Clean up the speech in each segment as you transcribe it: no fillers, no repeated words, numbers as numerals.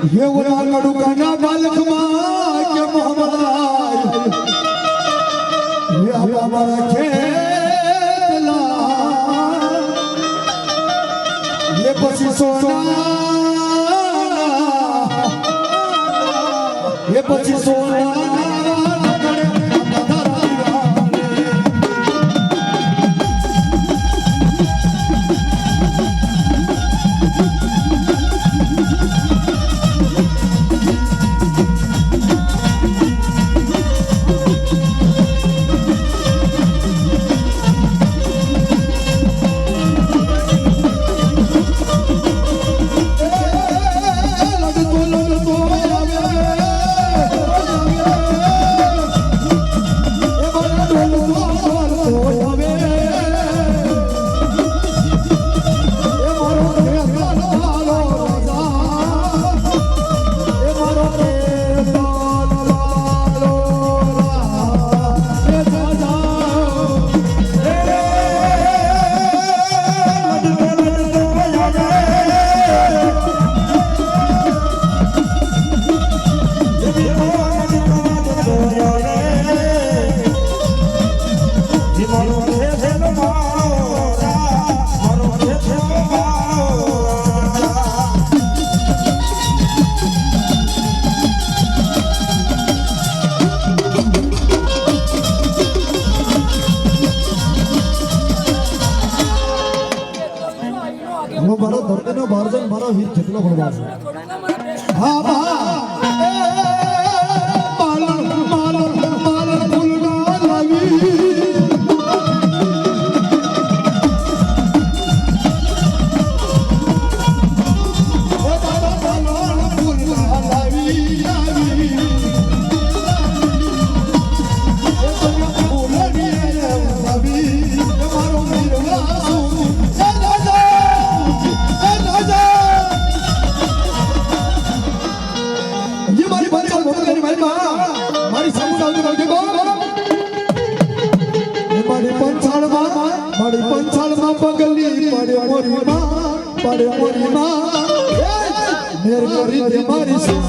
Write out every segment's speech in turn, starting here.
ये वो कड़ुकाना बालक माँ के मोहम्मद ये हमारा खेला ये पसी सोना ये पसी सोना મારો વીર કેટલો ભણવા છે હા માલણ માલણ માલણ ફૂલના લાવી પડે મોરી માં મેર કરી દે મારી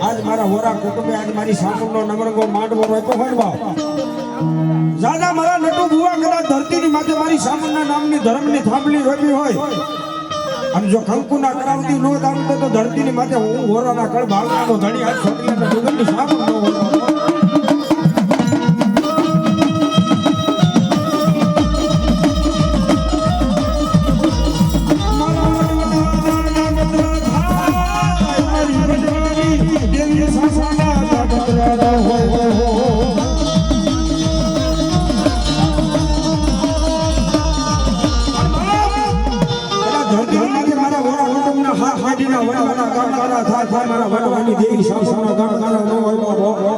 आज मारा होरा कुटुंबे आज मारी सामनो नमरगो मांडवो रोतो होणवा जादा मारा नटू बुआ कदा धरती ની માથે મારી સામના નામની ધર્મની થાંભલી રોપી હોય અને જો કંકુના કરાવતી નો દામ તો ધરતી ની માથે હું હોરાના કળ ભાગવાનો ધણી આ છોકરીના ડુંગરની સામનો હોતો મારા વણા કાકાના થાય મારા વડવાની દેવી સાસુના ગાણા નો હોય બાબો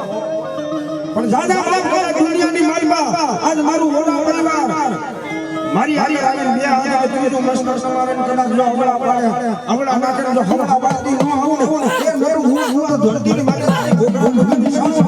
પણ દાદા મારા દુનિયાની માલમાં આજ મારું ઓલા પરિવાર મારી હારી આવીને બે હાજર ત્રીજો મસ્ત સમારણ કદાચ જો હવળા પાડે હવળા ના કરે જો હવળા પાડતી ન આવું ને એ નરું હું તો ધરતીની મારી ગોગડાની સાસુ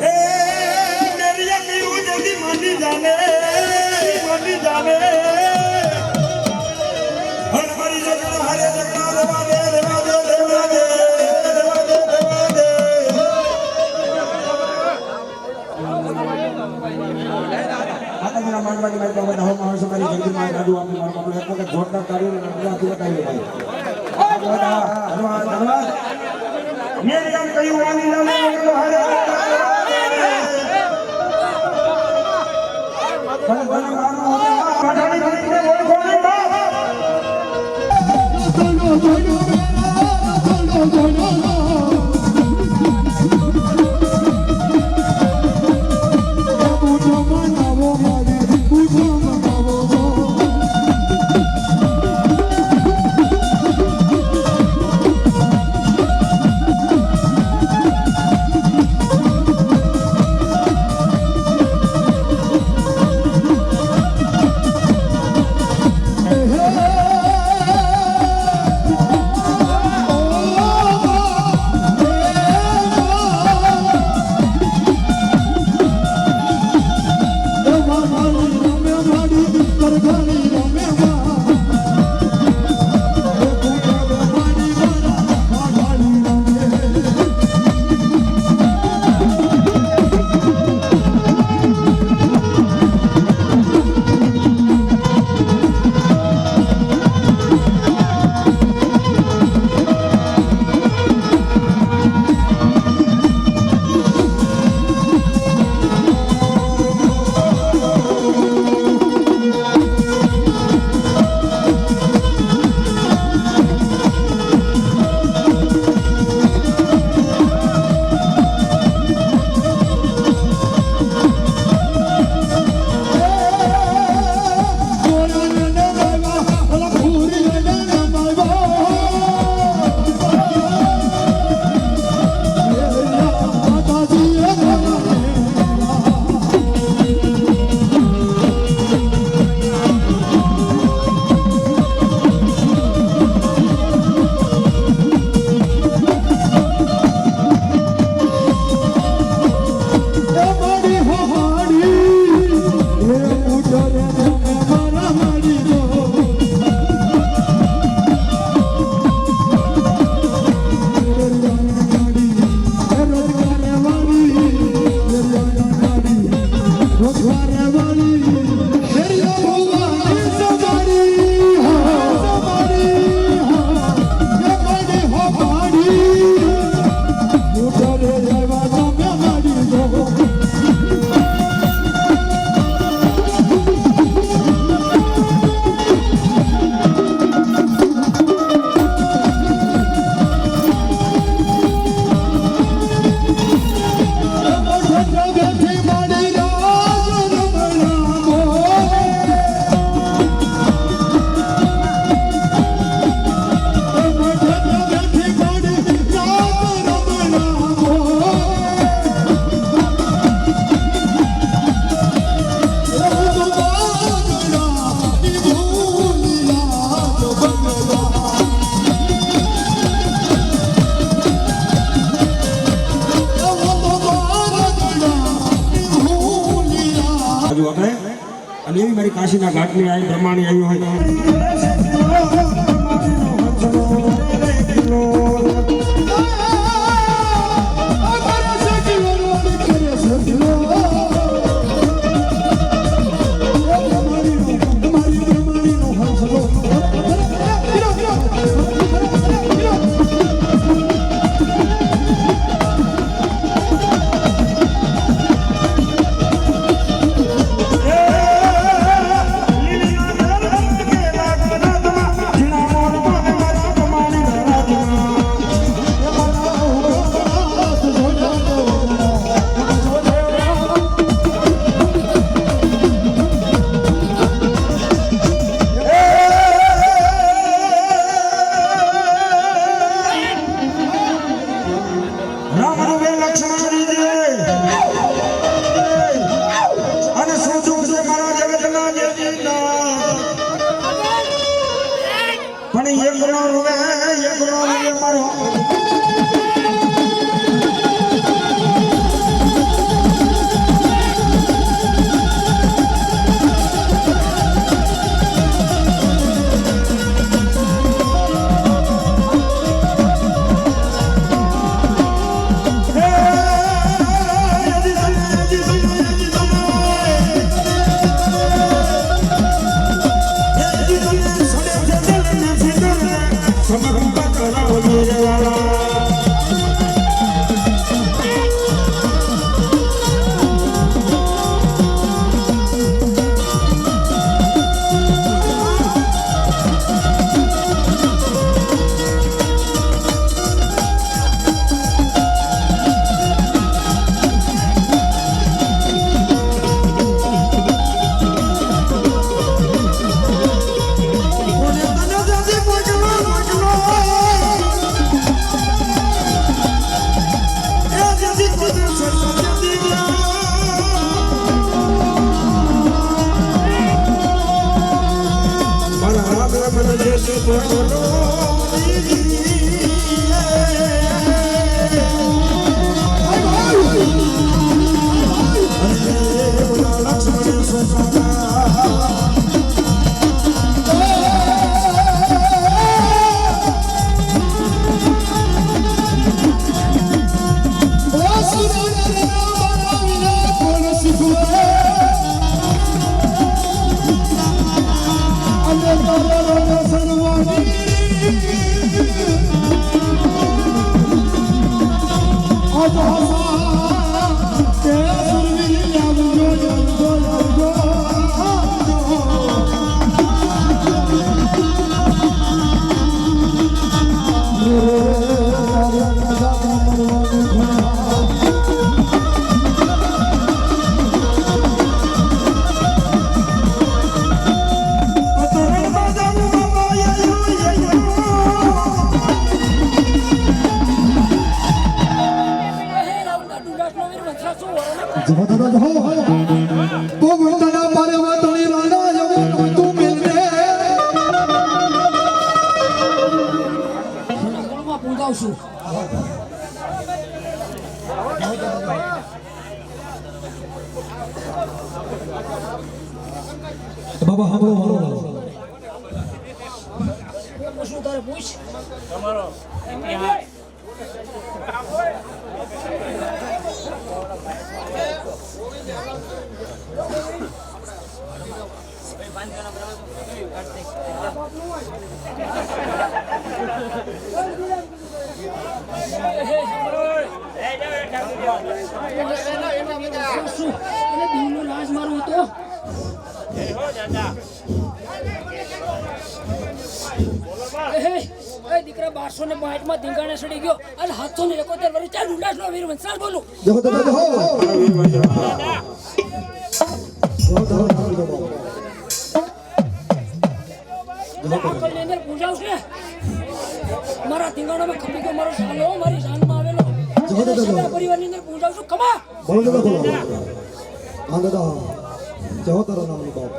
એ ભગવાનના માનવાની મારી બાબા હો માણસો મારી જલ્દી માં દાદુ આપી મારો બાબલો એક વખત જોરદાર તાળી રંગલાથી બતાવ્યો ભાઈ ધન્યવાદ ધન્યવાદ મેં કામ કહ્યું વાની નામે હારે ભલે ભલે મારો પાઠાણી ભણીને ઓળખો નહીં બાપ અને એવી મારી કાશીના ઘાટની આવી બ્રહ્માણી આવ્યું હોય પણ એકનો રૂવે મારો બાબા સાંભળો મારો શું તારે પૂછ તમારો એને દીવનો લાજ મારવો હતો એ દીકરા 1260 માં ધીંગાણે સડી ગયો અને 771 વર્ષ ચાલ ઉલ્લાસ નો વીર વંશાલ બોલું આકલની અંદર પૂજાવ છે મારા ધીંગાણામાં ખપી ગયો મારો સાલો મારી જાનમાં આવેલો પરિવારની અંદર પૂજાવ છું કમા જય તારા નામની બાપ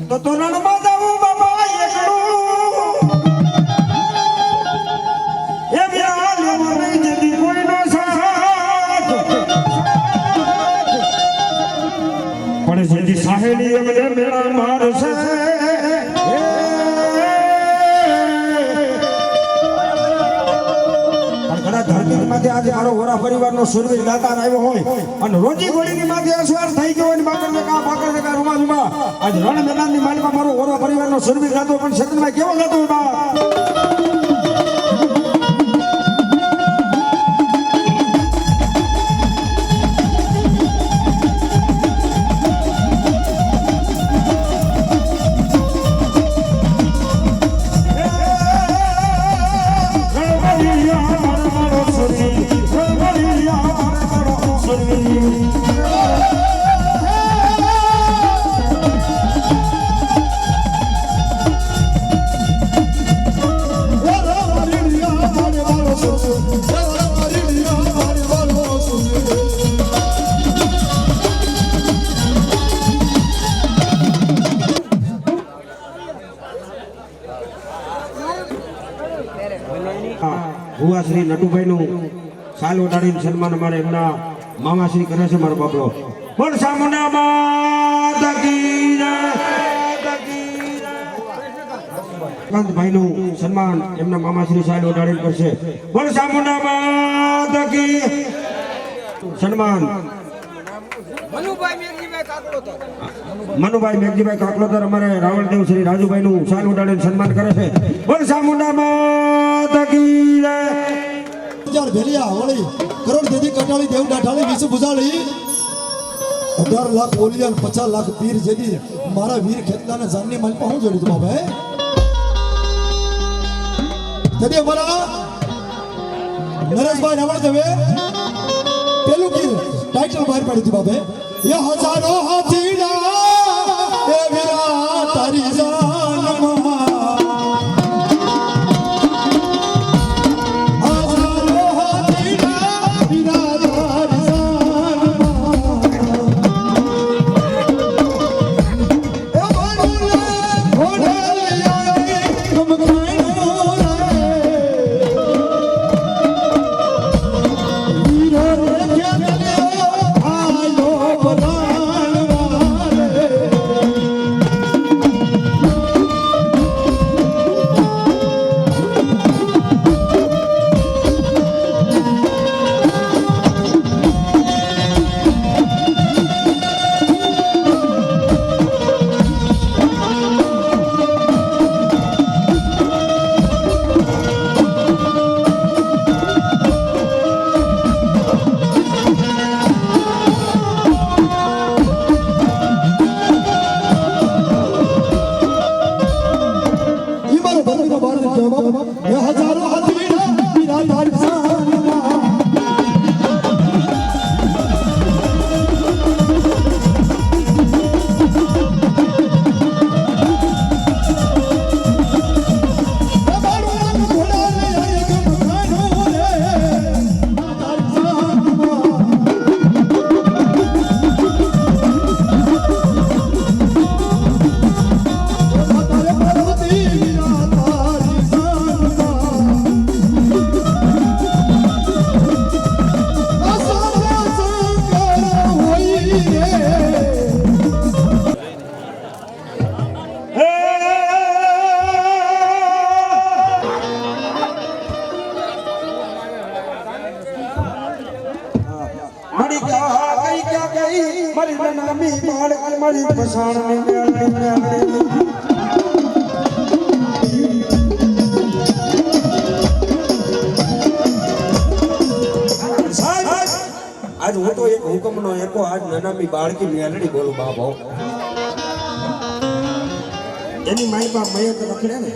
તો તોરણમાં જાવું બાબા એકલું એ વ્યાલ મને જદી કોઈનો સાથ પણ જેથી સાહેલી એમને મેળા મારશે ધરતી માંથી આજે મારો હોરા પરિવારનો સુરવીર દાતાર આવ્યો હોય અને રોજી ગોળીની માંથી અસવાર થઈ ગયો અને બાકર કા રૂમા રૂમા આજ રણ મેદાનની માલમાં મારો હોરા પરિવારનો સુરવીર દાતો પણ ક્ષેત્રમાં કેવો ગાતો બા ભુવા શ્રી નટુભાઈ નું સાલ ઓઢાડીને સન્માન અમારે એમના મામા શ્રી કરે છે મારો બાપલો બોલ સામુના માતા કી જય સુકાંતભાઈનું સન્માન એમના મામા શ્રી સાહેબ ઓડાડીને કરશે. બોલ ચામુંડા માત કી સન્માન મનુભાઈ મેઘજીભાઈ કાકલોતર અમારે રાવણદેવ શ્રી રાજુભાઈનું સાલ ઉડાડીને સન્માન કરે છે. બોલ ચામુંડા માત કી જય. હજાર ભેલિયા વળી કરોડ દેદી કટાળી દેવ ડાઠાળી વિષ ભુજાળી 18 લાખ ઓલિયન 50 લાખ પીર જેદી મારા વીર ખેતલાના જાનની માલ પર હું જોડી તું બાબા તેદી અમારા નરેશભાઈ રાવણ દેવે પેલું કી ટાઇટલ બહાર પાડી દી બાબે ये हजारों हाथीड़ा ए वीरा तारी जान ममा हजारों हाथीड़ा वीरा तारी जान ममा ए बनले घोड़े आई तुम खाइनो रे वीरा रे क्या आयो ये हजारों हाथीड़ा वीरा तारी जान ममा મારી નામી બાળક મારી પસાણ આજ હું તો એક હુકમનો એકો આજ નાનામી બાળકી મેલડી બોલું બાપો એની મારી બાપ મયત રખડે ને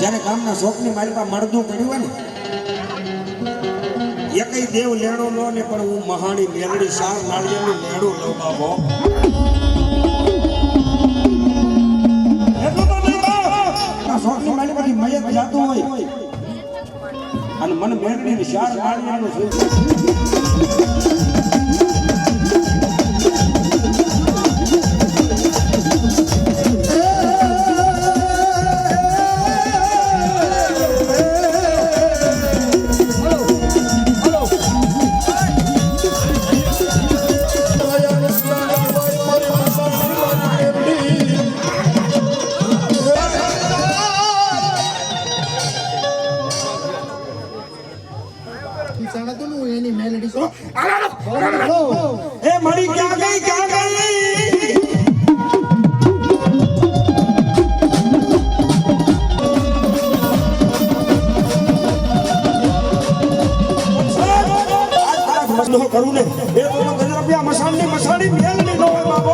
જ્યારે ગામના શોખની મારી બાપ મળદું પડ્યું હોય ને એકઈ દેવ લેણો લો ને પણ હું મહાણી મેલડી સાર નાળિયેરનું લેણું લઉં બાપો એટલું તો નહીં બાપ શોખની મારી બાપ મયત જાતું હોય અને મને મેલડી સાર નાળિયેરનું શું ए मरी क्या गई મસલો કરું ને એ તો ગજરાપિયા મસાણી મેલની નો હોય બાબો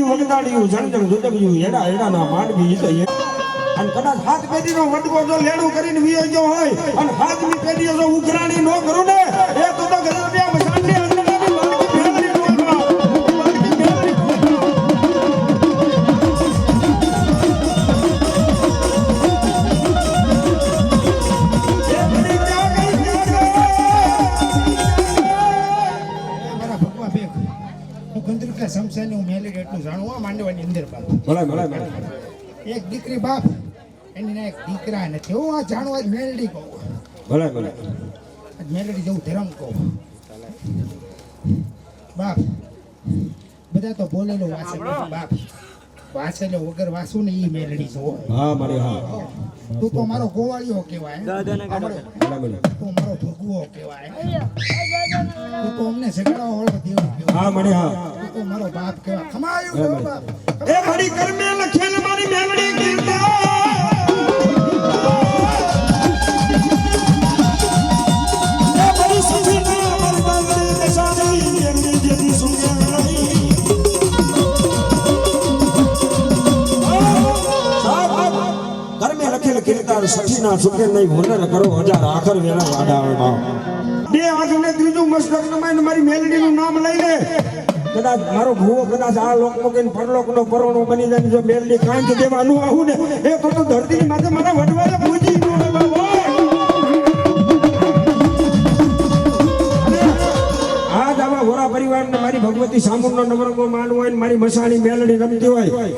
વગદાડિયું જણજણ દુદગયું એડા એડાના માંડવી તો અને કદાચ હાથ પેઢીનો વડવો જો લેણું કરીને વિયો ગયો હોય અને હાથની પેઢીઓ જો ઉઘરાણી ન કરું ને એ તો ગરબિયા મસાણની અંદર સમસાની હું મેલેડી એટલું જાણું માંડવાની અંદર ભલા એક દીકરી બાપ એની ના એક દીકરા નથી હું આ જાણવા જ મેલડી કહું ભલે ભલે આજ મેલડી જવું ધરમ કહું બાપ બધા તો બોલેલો વાસે બાપ વાસેલો વગર વાસુ ને ઈ મેલડી જો હા મારી હા તું તો મારો ગોવાળિયો કહેવાય ભલે ભલે તું મારો ભગવો કહેવાય તું તો અમને સગડાવા વાળો દેવ કહેવાય હા મારી હા તું તો મારો બાપ કહેવાય ખમાયું કેવો બાપ એ મારી કરમે લખેલ મારી મેલડી કીર્તા એ મારી સુખના મારી બાંધણી દશાની એમની જેથી સુખી કરમે લખેલ કીર્તા સઠીના સુખે નહીં હુનર કરો હજાર આખર વેલા વાડા આવે બાપ બે આંખને ત્રીજું મસ્તક નમાઈને મારી મેલડીનું નામ લઈ લે કદાચ મારો ભૂવો કદાચ આ લોકમાં કઈ પરલોકનો પરોણો બની જાય ને જો મેલડી કાંઈ જ દેવાનું આવું ને એ તો ધરતીની માથે મારા વડવાને પૂજી ગયો હે બાબા આજ આવા વોરા પરિવારને મારી ભગવતી સામુરનો નવરંગો માનવો હોય ને મારી મસાણી મેલડી રમતી હોય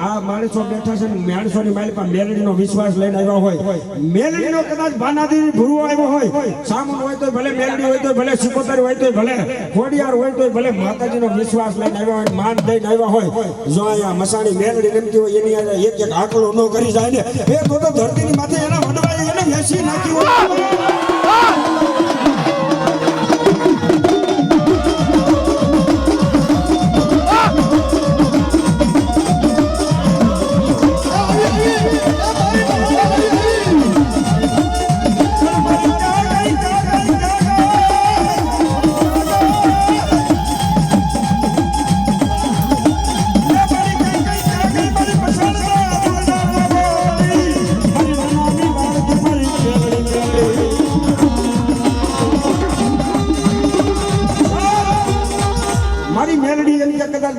આ માણસો બેઠા છે ને માણસોની મારી પાસે મેલડીનો વિશ્વાસ લઈને આવ્યા હોય મેલડીનો કદાચ ભાનાથી ભૂરો આવ્યો હોય સામુન હોય તો ભલે મેલડી હોય તો ભલે સિકોતર હોય તો ભલે ખોડિયાર હોય તો ભલે માતાજીનો વિશ્વાસ લઈને આવ્યા હોય માન દઈને આવ્યા હોય જો અહીંયા મસાણી મેલડી રમતી હોય એની અંદર એક એક આંકડો ન કરી જાય ને એ તો ધરતીની માથે એના વડવાએ એને વેચી નાખી હોય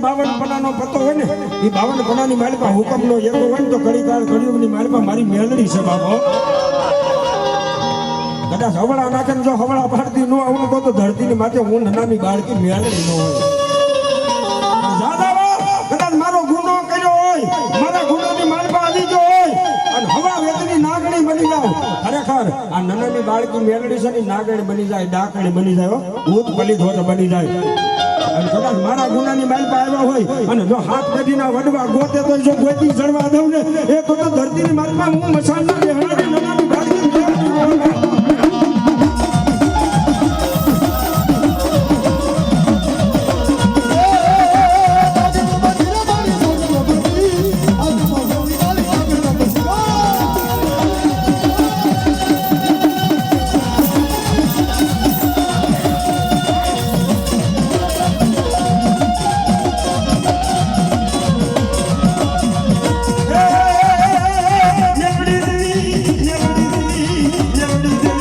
બાવન પનાનો પતો હોય ને એ 52 પનાની માલિકા હુકમનો એકો હોય ને તો ઘડીકાર ઘડીઓની માલિકા મારી મેલડી છે બાબો કદાચ હવળા નાખે જો હવળા પાડતી ન આવું તો ધરતીની માથે હું નાની બાળકી મેલડી ન હોય કદાચ મારો ગુનો કર્યો હોય મારા ગુનાની માલિકા આવી ગયો હોય અને હવા વેતની નાગણી બની જાવ ખરેખર આ નાની બાળકી મેલડી છે ને નાગણી બની જાય ડાકણી બની જાય ભૂત પલિત હોય બની જાય અને કદાચ મારા ગુનાની માલપા આવ્યા હોય અને જો હાથ પેઢીના વડવા ગોતે તો જો ગોતી ચડવા દઉં ને એ તો ધરતીની માલપા હું મસાણના બેહણાની નાનાની બાળકી Never did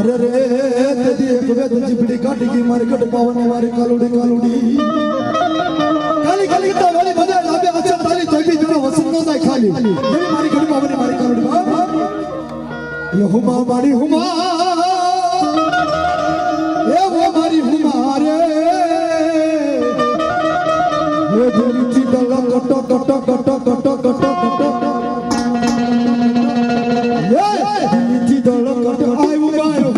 અરે રે તેદી એક વેદ જીપડી કાઢી ગઈ મારી ગઢ પાવન મારી કાલુડી કાલી તો વાલી બધા લાબે અચર તાલી તોબી જરો વસન નો જાય ખાલી એવી મારી ગઢ પાવન મારી કાલુડી એ હુમા મારી હુમા એ વો મારી હુમા રે એ ધીરી ડલ કટો કટો કટો કટો કટો કટો એ ધીરી ડલ કટો આયુ બાયો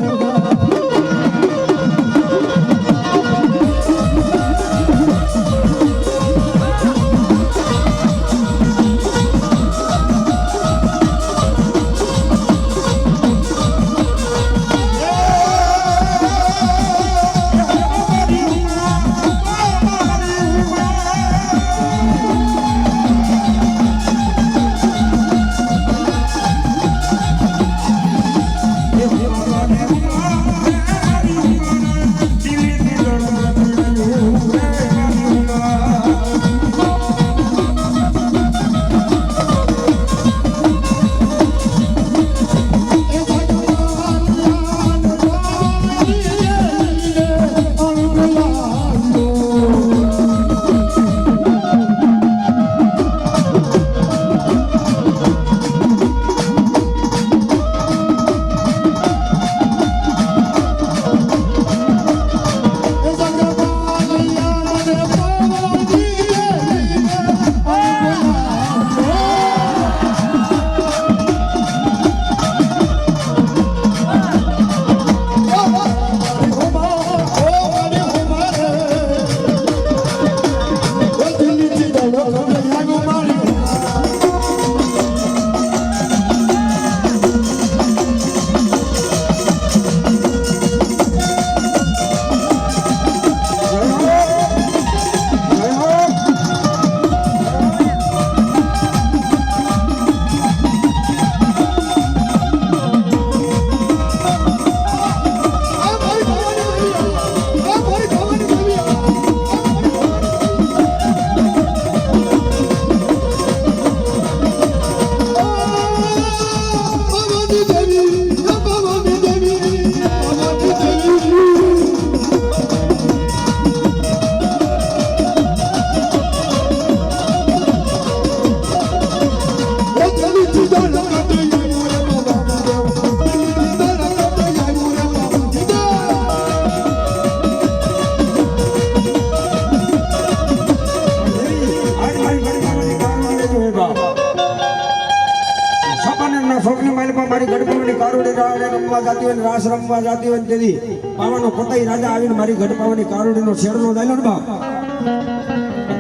મારી ગઢપાવાની કારોડી રમવા જાતી હોય રાસ રમવા જાતી હોય તેથી પાવાનો પતાઈ રાજા આવીને મારી ગઢપાવાની કારોડીનો શેરનો દાયલો ને બાપ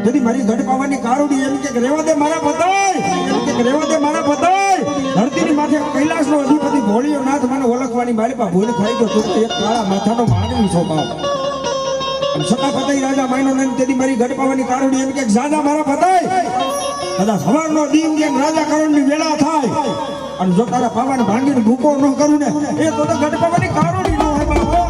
તેથી મારી ગઢપાવાની કારોડી એમ કે રેવા દે મારા પતાઈ એમ કે રેવા દે મારા પતાઈ ધરતીની માથે કૈલાસનો અધિપતિ ભોળિયો નાથ મને ઓળખવાની મારી પા ભૂલ ખાઈ ગયો તું એક કાળા માથાનો માનવી છો બાપ સતા પતાઈ રાજા માયનો ને તેથી મારી ગઢપાવાની કારોડી એમ કે જાજા મારા પતાઈ કદાચ સવારનો દીન જેમ રાજા કરણની વેળા થાય અને જો તારા પાવાને ભાંગીને ભૂકો ન કરું ને એ તો ગઢપાવાની કારોડી નો હે બાપો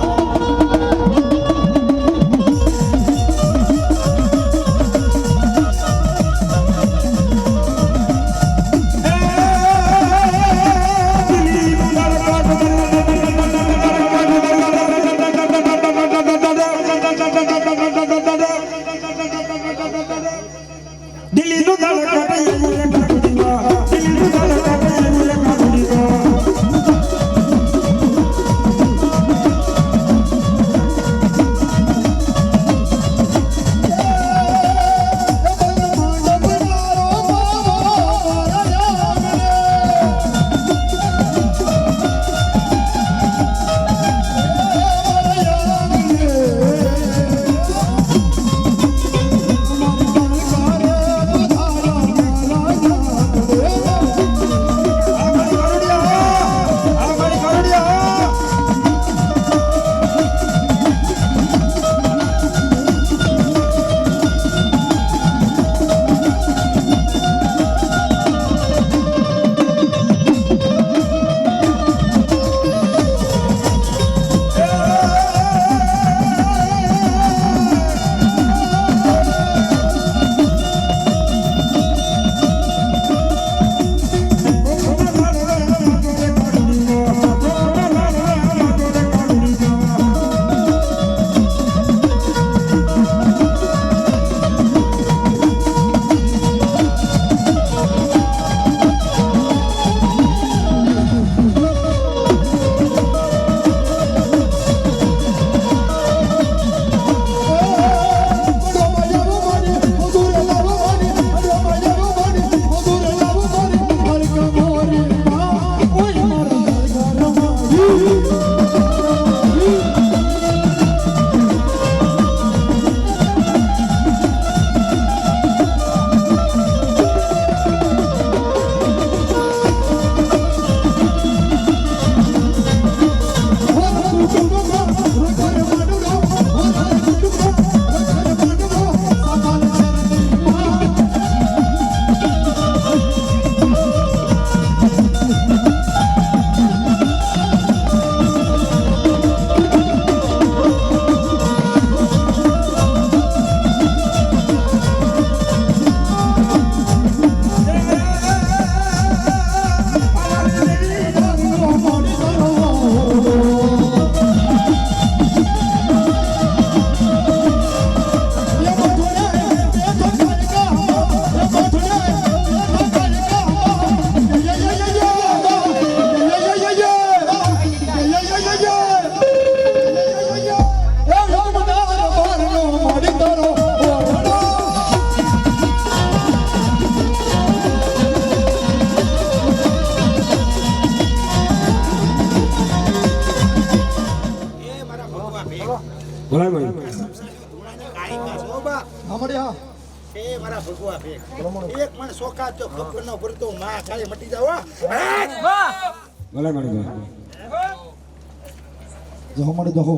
દિલ્હીનું ભલે ભાઈ આમડી હા એ મારા ભગવા ભેગ એક પણ સોકા તો ખબર ન પડતો માં કાળી મટી જાવ ભલે ભાઈ જો આમડી દહો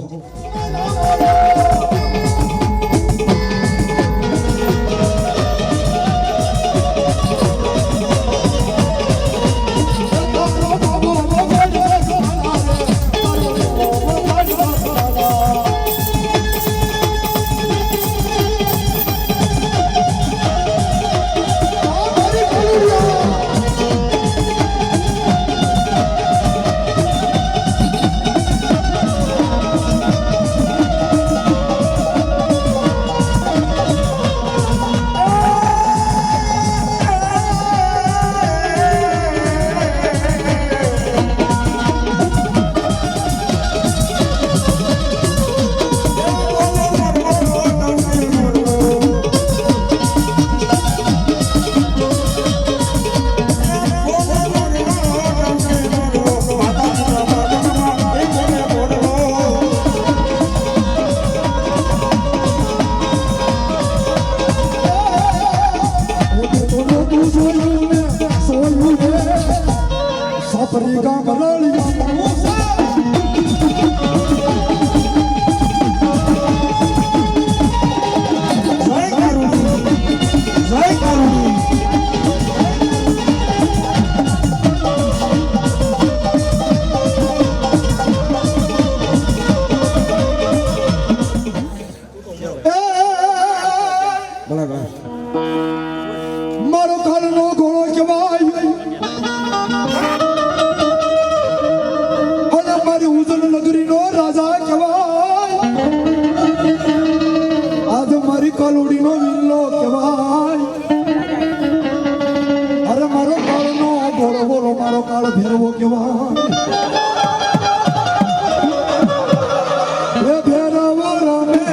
મારો ઘરનો ઘોડો કહેવાય અને મારી ઉજન નગરીનો રાજા કહેવાય આજે મારી કલોડીનો વિલ્લો કહેવાય અરે મારો કાળનો ઘોડો બોલો મારો કાળ ભેરવો કહેવાય એ ભેરવો રમે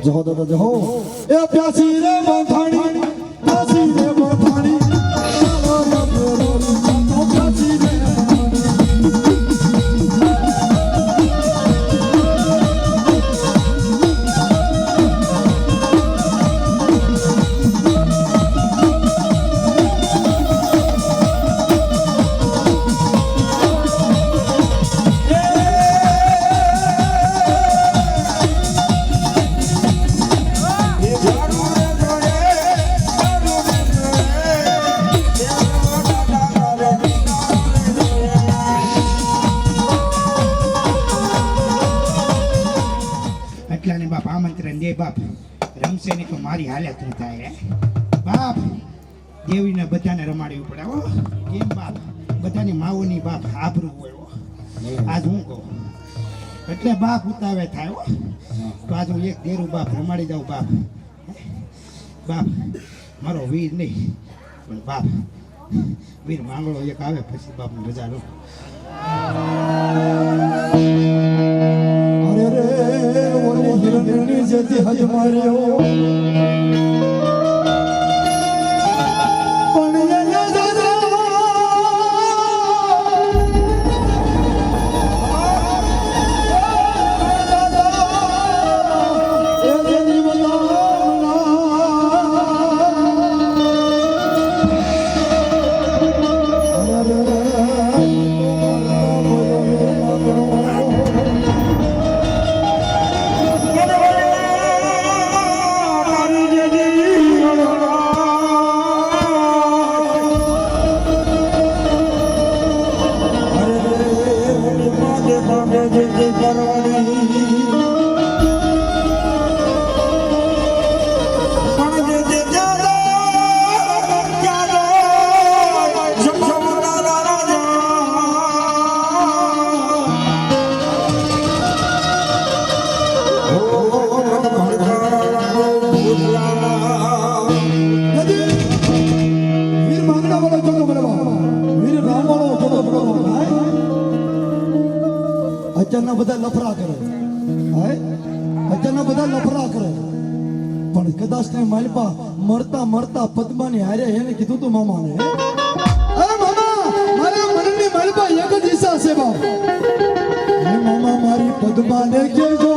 જહો દાદા જહો એ પ્યાસી રે બંધાણી પ્યાસી રે બંધાણી પ્યાસી રે જાડું કટલાને બાપ આમંત્રણ દે બાપ રમશે ને તો મારી હાલત ન થાય બાપ દેવીને બધાને રમાડવી પડે હો કેમ બાપ બધાની માઓની બાપ આબરૂ હોય હો. આજ હું કહું એટલે બાપ ઉતાવે થાય હો તો આજ હું એક દેરું બાપ રમાડી દઉં બાપ બાપ મારો વીર નહીં પણ બાપ વીર માંગણો એક આવે પછી બાપની રજા લો. અરે રે ઓલી હિરણની જેથી હજ માર્યો પણ એને દાદા એ જેની વીર માંગણા વાળો જોતો બનવા વીર રામ વાળો જોતો બનવા અચાનક બધા લફરા કરે અચાનક બધા લફરા કરે પણ કદાચ ને માલપા મરતા મરતા પદ્માની હારે એને કીધું તું મામાને અરે મામા મારા મનની માલપા એક જ ઈચ્છા છે બાપ હે મામા મારી પદ્માને કેજો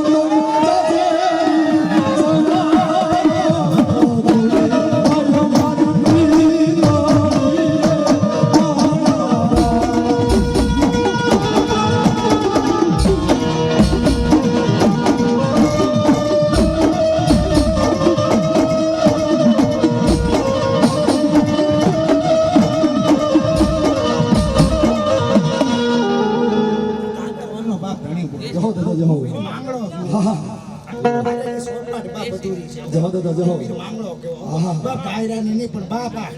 બાપ ઘણી જાઓ દાદા જાઓ માંગણો હા હા સોમવાર બાપ અધૂરી છે જાઓ દાદા જાઓ માંગણો કેવો બાપ ડાયરાની નહીં પણ બાપ આ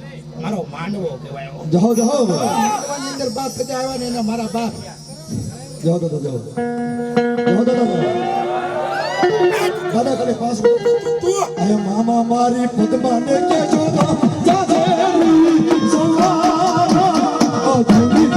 મારો માનવો કહેવાય હો. જાઓ જાઓ માંગવાની અંદર બાપ બધા આવ્યા ને એના મારા બાપ જાઓ દાદા જાઓ જાઓ દાદા દાદા ખાલી પાસ એ મામા મારી પદ્માને કેજો જાજે સોનારા અધૂરી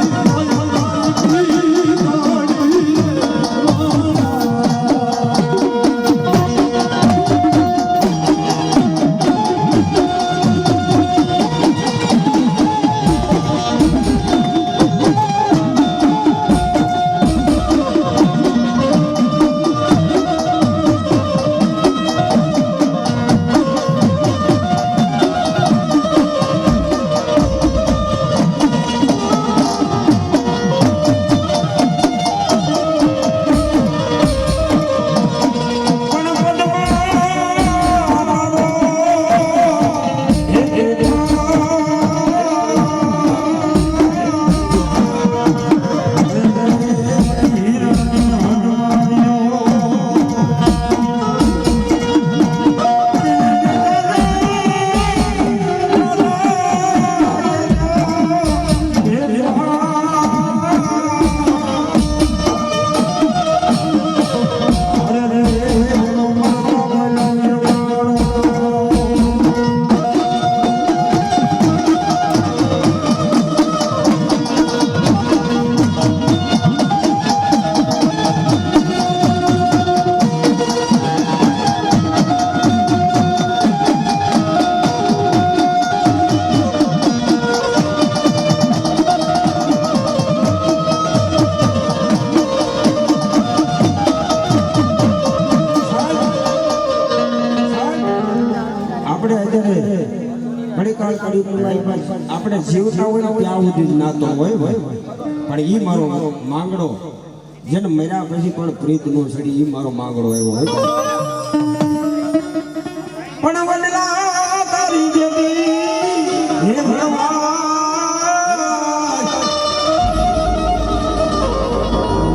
આપણે જીવતા હોય ત્યાં સુધી નાતો હોય પણ ઈ મારો માંગડો જેને મર્યા પછી પણ પ્રીત નો છડી ઈ મારો માંગડો આવ્યો હોય પણ વડલા તારી જેવી હે ભગવાન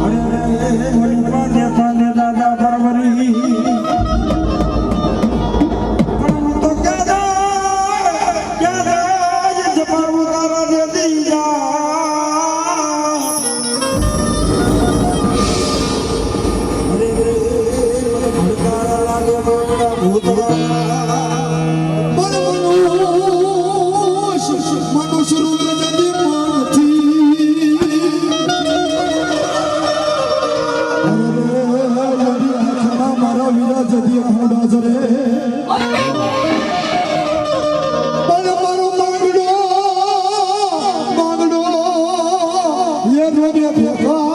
અરે વડલા દાદા પરવરી હુડા જરે પણ મારો માંગડો એ રોબે ભેગા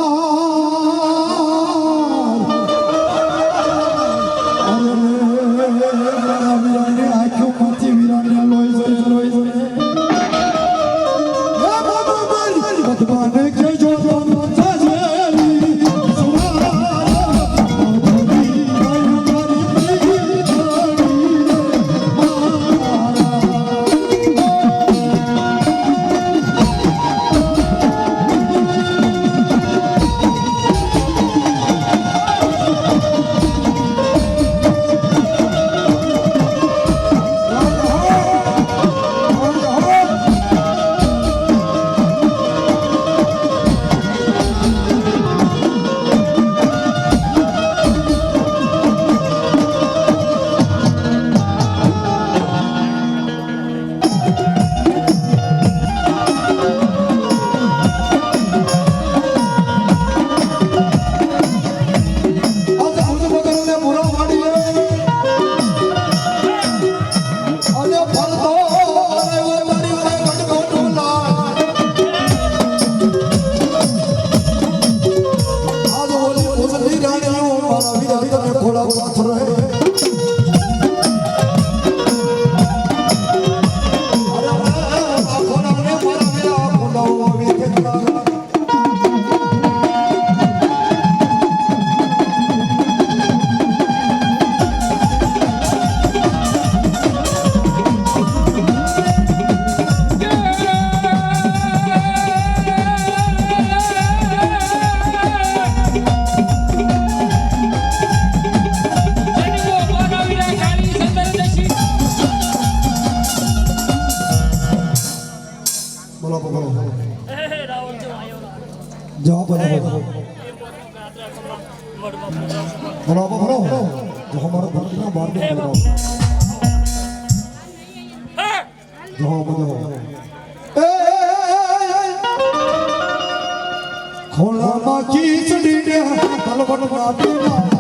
ખોલામાં ખીચડીને તલવટ નાખીને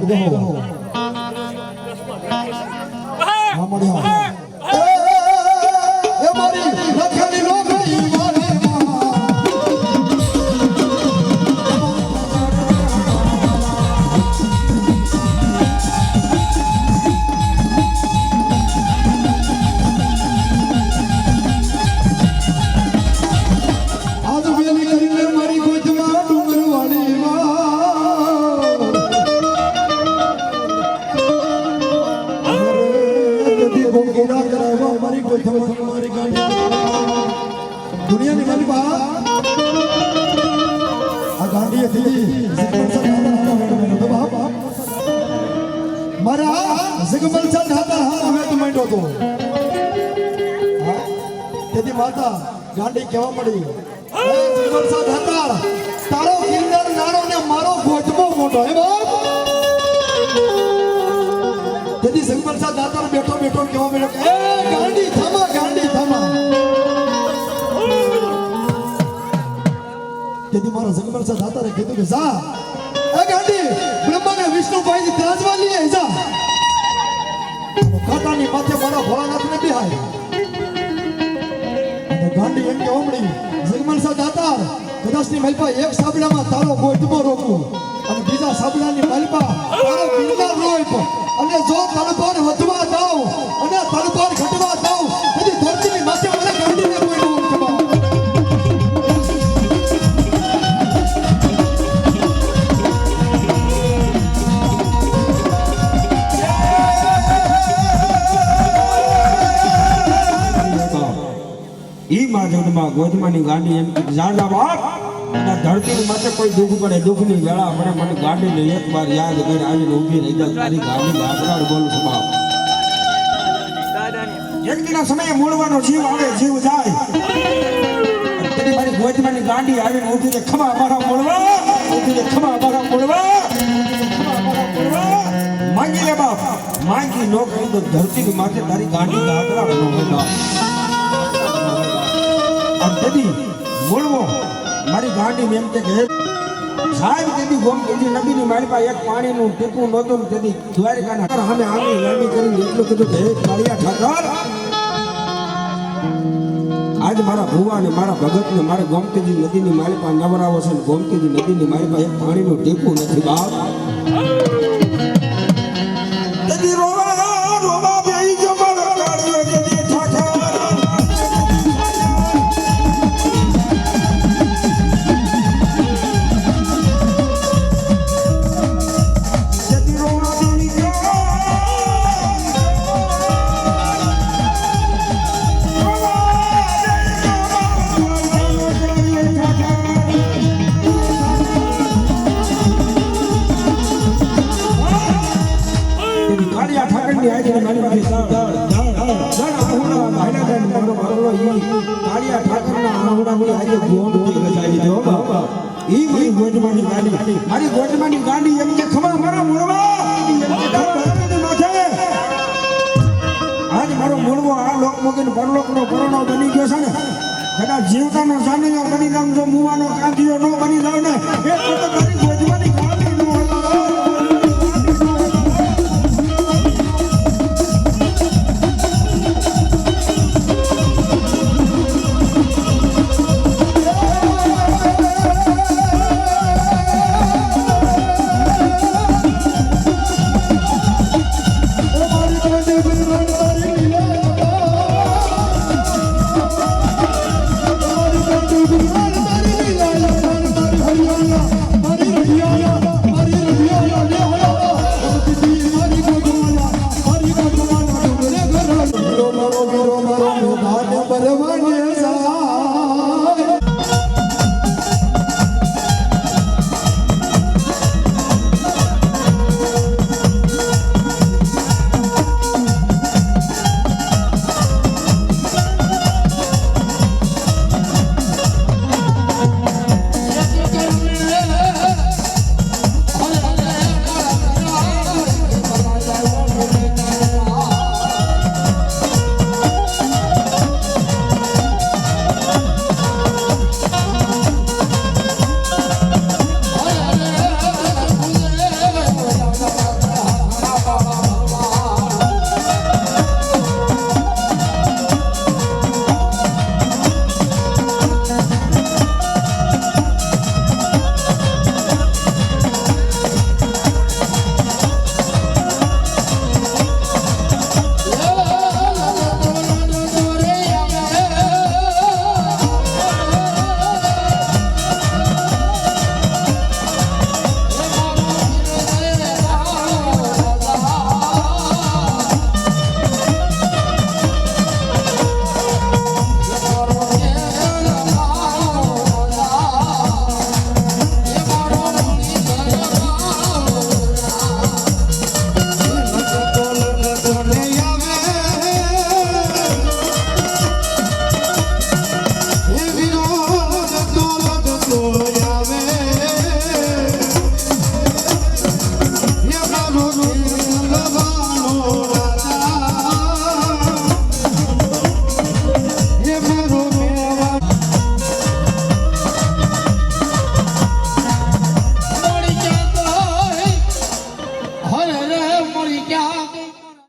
મળજો હા મળ્યો એ મારી લખેલી નોકરી મારે દુનિયાની મારી બા આ ગાંધી હતી મારા જગમલ ચંદ હતા હવે તો માંડ્યો તો તેથી માતા ગાંધી કહેવા મળી જગમલ ચંદ હતા તારો કિન્નર નાનો ને મારો ગોઠવો મોટો હે બાપ તેથી જગમલ ચંદ દાતાર બેઠો બેઠો કહેવા મળ્યો એ ગાંધી થામા તેથી મારા જગમલ ચંદ દાતારે કીધું કે જા એ ગાંધી બ્રહ્મા ને વિષ્ણુભાઈ ની ત્રાજવા લઈએ જા કાકાની માથે મારા ભોળાનાથ ને બિહાય અને ગાંધી એમ કે ઓમડી જગમલ ચંદ દાતાર કદાચની મલપા એક સાબડામાં તારો ગોઠવો રોકું અને બીજા સાબડાની મલપા તારો કિન્નર રોપ અને જો તલપાર વધવા દાવ અને તલપાર ઘટવા દાવ તેથી ધરતીની માથે મને ગાંધીને કોઈ ન ઉઠવા ઈ માધવમાં ગોધમાની ગાંડી એમ કે જાજા બાપ અને ધરતી માથે કોઈ દુઃખ પડે દુઃખની વેળા મને મને ગાંડીને એક વાર યાદ કરીને આવીને ઊભી રહી જાય તારી ગાંડી આગળ બોલું છું બાપ એક દિના સમયે મૂળવાનો જીવ આવે જીવ જાય તેની મારી ગોધમાની ગાંડી આવીને ઊભી રે ખમા મારા મૂળવા ઊભી રે ખમા મારા મૂળવા માંગી લે બાપ માંગી નો કહી તો ધરતી માથે તારી ગાંડી આગળ નો હોય તેથી બોલવો મારી ગાંડી એમ કે સાહેબ તેથી ગોમતીજી નબીની મારી પાસે એક પાણીનું ટીપું નહોતું ને તેથી દ્વારિકાના સામે આંગળી લાંબી કરીને એટલું કીધું કે હે કાળિયા ઠાકર આજ મારા ભુવા ને મારા ભગત ને મારે ગોમતીજી નદીની મારી પાસે નવરાવો છે ને ગોમતીજી નદીની મારી પાસે એક પાણીનું ટીપું નથી બાપ તેથી રોવા રોવા બેહી ગયો મારો કાળિયો તેથી ઠાકર કાળિયા ઠાકરની આજે મારી પાસે કાળિયા ઠાકરના આહુડા હું આજે ગોંડ ગજાવી દો ઈ મારી ગોજમાની ગાડી મારી ગોજમાની ગાડી એમ કે ખબર મારા મૂળવા આજ મારો મૂળવો આ લોક મોગીને પરલોકનો પરણો બની ગયો છે ને કદાચ જીવતાનો જાનીઓ બની જાવ જો મુવાનો કાંધીઓ નો બની જાવ ને એ તો મારી ગોજમાની ગાડી નો ભરવાની